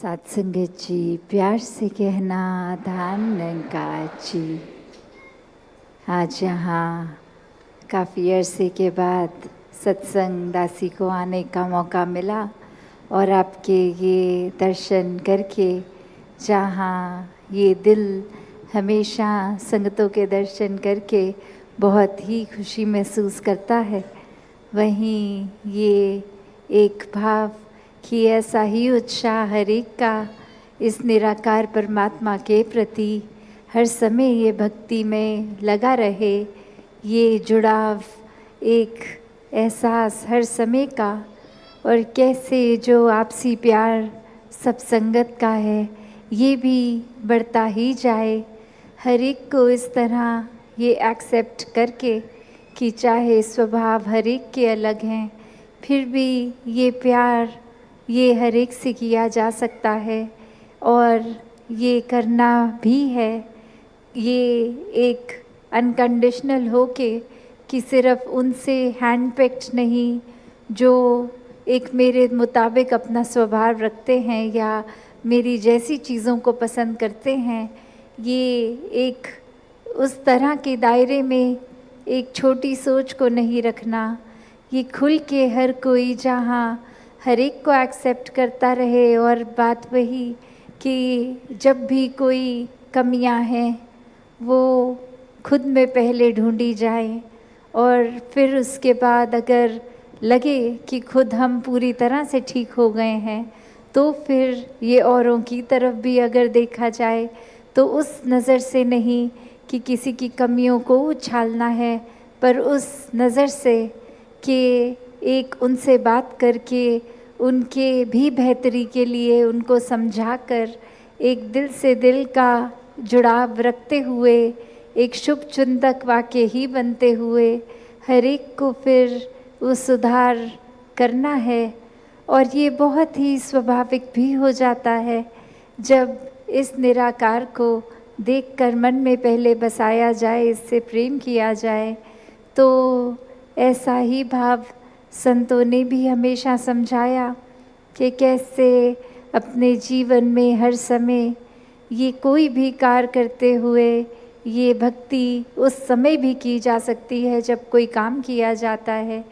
सत्संगत जी, प्यार से कहना धन्यवाद जी। आज यहाँ काफ़ी अरसे के बाद सत्संग दासी को आने का मौका मिला और आपके ये दर्शन करके, जहाँ ये दिल हमेशा संगतों के दर्शन करके बहुत ही खुशी महसूस करता है, वहीं ये एक भाव कि ऐसा ही उत्साह हर एक का इस निराकार परमात्मा के प्रति हर समय ये भक्ति में लगा रहे, ये जुड़ाव, एक एहसास हर समय का, और कैसे जो आपसी प्यार सब संगत का है ये भी बढ़ता ही जाए। हर एक को इस तरह ये एक्सेप्ट करके कि चाहे स्वभाव हर एक के अलग हैं, फिर भी ये प्यार ये हर एक से किया जा सकता है और ये करना भी है। ये एक अनकंडीशनल हो के कि सिर्फ उनसे हैंड पिक्ड नहीं, जो एक मेरे मुताबिक अपना स्वभाव रखते हैं या मेरी जैसी चीज़ों को पसंद करते हैं, ये एक उस तरह के दायरे में एक छोटी सोच को नहीं रखना। ये खुल के हर कोई जहाँ हर एक को एक्सेप्ट करता रहे, और बात वही कि जब भी कोई कमियां हैं वो खुद में पहले ढूंढी जाए, और फिर उसके बाद अगर लगे कि खुद हम पूरी तरह से ठीक हो गए हैं तो फिर ये औरों की तरफ भी अगर देखा जाए तो उस नज़र से नहीं कि किसी की कमियों को उछालना है, पर उस नज़र से कि एक उनसे बात करके उनके भी बेहतरी के लिए उनको समझाकर एक दिल से दिल का जुड़ाव रखते हुए, एक शुभ चिंतक वाक्य ही बनते हुए हर एक को फिर वो सुधार करना है। और ये बहुत ही स्वाभाविक भी हो जाता है जब इस निराकार को देखकर मन में पहले बसाया जाए, इससे प्रेम किया जाए, तो ऐसा ही भाव संतों ने भी हमेशा समझाया कि कैसे अपने जीवन में हर समय ये कोई भी कार्य करते हुए ये भक्ति उस समय भी की जा सकती है जब कोई काम किया जाता है,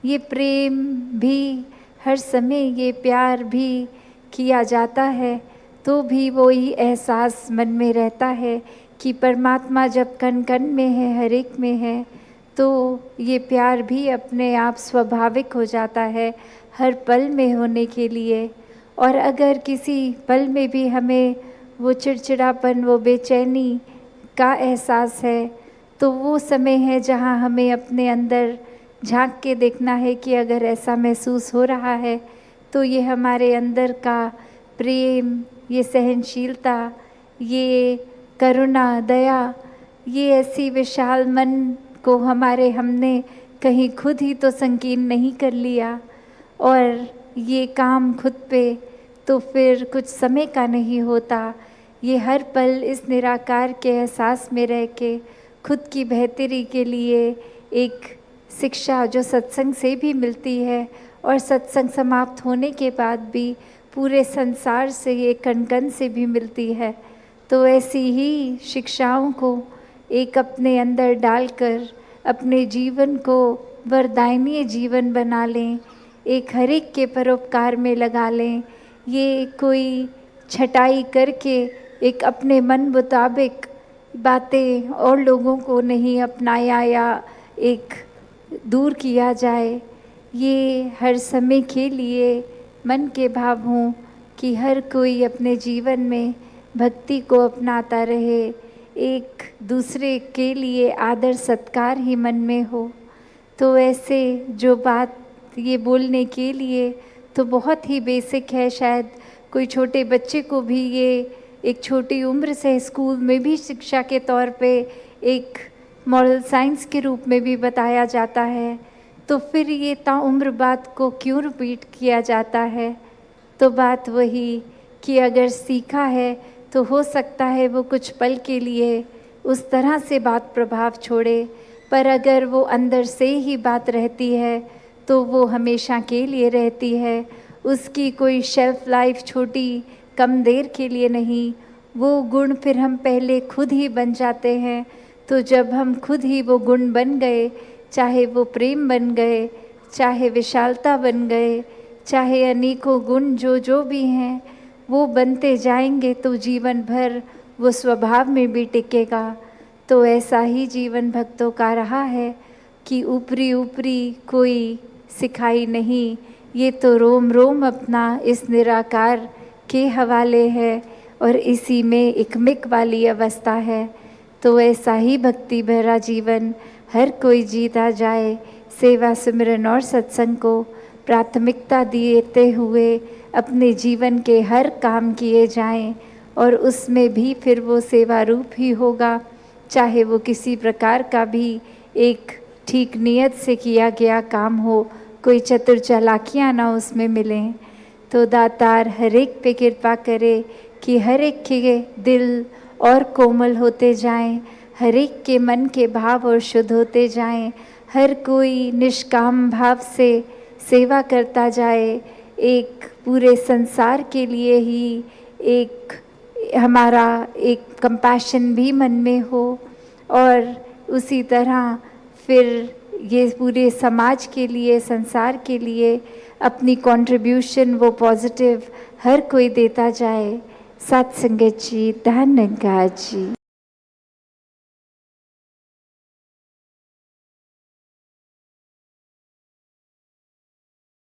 ये प्रेम भी हर समय, ये प्यार भी किया जाता है, तो भी वही एहसास मन में रहता है कि परमात्मा जब कण कण में है, हर एक में है, तो ये प्यार भी अपने आप स्वाभाविक हो जाता है हर पल में होने के लिए। और अगर किसी पल में भी हमें वो चिड़चिड़ापन, वो बेचैनी का एहसास है, तो वो समय है जहाँ हमें अपने अंदर झांक के देखना है कि अगर ऐसा महसूस हो रहा है तो ये हमारे अंदर का प्रेम, ये सहनशीलता, ये करुणा, दया, ये ऐसी विशाल मन को हमने कहीं खुद ही तो संकीर्ण नहीं कर लिया, और ये काम खुद पे तो फिर कुछ समय का नहीं होता। ये हर पल इस निराकार के एहसास में रह के खुद की बेहतरी के लिए एक शिक्षा जो सत्संग से भी मिलती है, और सत्संग समाप्त होने के बाद भी पूरे संसार से, ये कण कण से भी मिलती है। तो ऐसी ही शिक्षाओं को एक अपने अंदर डालकर अपने जीवन को वरदायनीय जीवन बना लें, एक हर एक के परोपकार में लगा लें। ये कोई छटाई करके एक अपने मन मुताबिक बातें और लोगों को नहीं अपनाया या एक दूर किया जाए, ये हर समय के लिए मन के भाव हों कि हर कोई अपने जीवन में भक्ति को अपनाता रहे, एक दूसरे के लिए आदर सत्कार ही मन में हो। तो ऐसे जो बात ये बोलने के लिए तो बहुत ही बेसिक है, शायद कोई छोटे बच्चे को भी ये एक छोटी उम्र से स्कूल में भी शिक्षा के तौर पे एक मॉरल साइंस के रूप में भी बताया जाता है, तो फिर ये ताउम्र बात को क्यों रिपीट किया जाता है। तो बात वही कि अगर सीखा है तो हो सकता है वो कुछ पल के लिए उस तरह से बात प्रभाव छोड़े, पर अगर वो अंदर से ही बात रहती है तो वो हमेशा के लिए रहती है। उसकी कोई शेल्फ लाइफ छोटी कम देर के लिए नहीं, वो गुण फिर हम पहले खुद ही बन जाते हैं। तो जब हम खुद ही वो गुण बन गए, चाहे वो प्रेम बन गए, चाहे विशालता बन गए, चाहे अनेकों गुण जो जो भी हैं, वो बनते जाएंगे तो जीवन भर वो स्वभाव में भी टिकेगा। तो ऐसा ही जीवन भक्तों का रहा है कि ऊपरी ऊपरी कोई सिखाई नहीं, ये तो रोम रोम अपना इस निराकार के हवाले है और इसी में एक मिक वाली अवस्था है। तो ऐसा ही भक्ति भरा जीवन हर कोई जीता जाए, सेवा सिमरन और सत्संग को प्राथमिकता देते हुए अपने जीवन के हर काम किए जाएं और उसमें भी फिर वो सेवा रूप ही होगा, चाहे वो किसी प्रकार का भी एक ठीक नियत से किया गया काम हो, कोई चतुर चालाकियाँ ना उसमें मिलें। तो दातार हर एक पे कृपा करे कि हर एक के दिल और कोमल होते जाएं, हर एक के मन के भाव और शुद्ध होते जाएं, हर कोई निष्काम भाव से सेवा करता जाए, एक पूरे संसार के लिए ही एक हमारा एक कंपैशन भी मन में हो और उसी तरह फिर ये पूरे समाज के लिए, संसार के लिए अपनी कंट्रीब्यूशन वो पॉजिटिव हर कोई देता जाए। सत्संगत जी, धन्यवाद जी।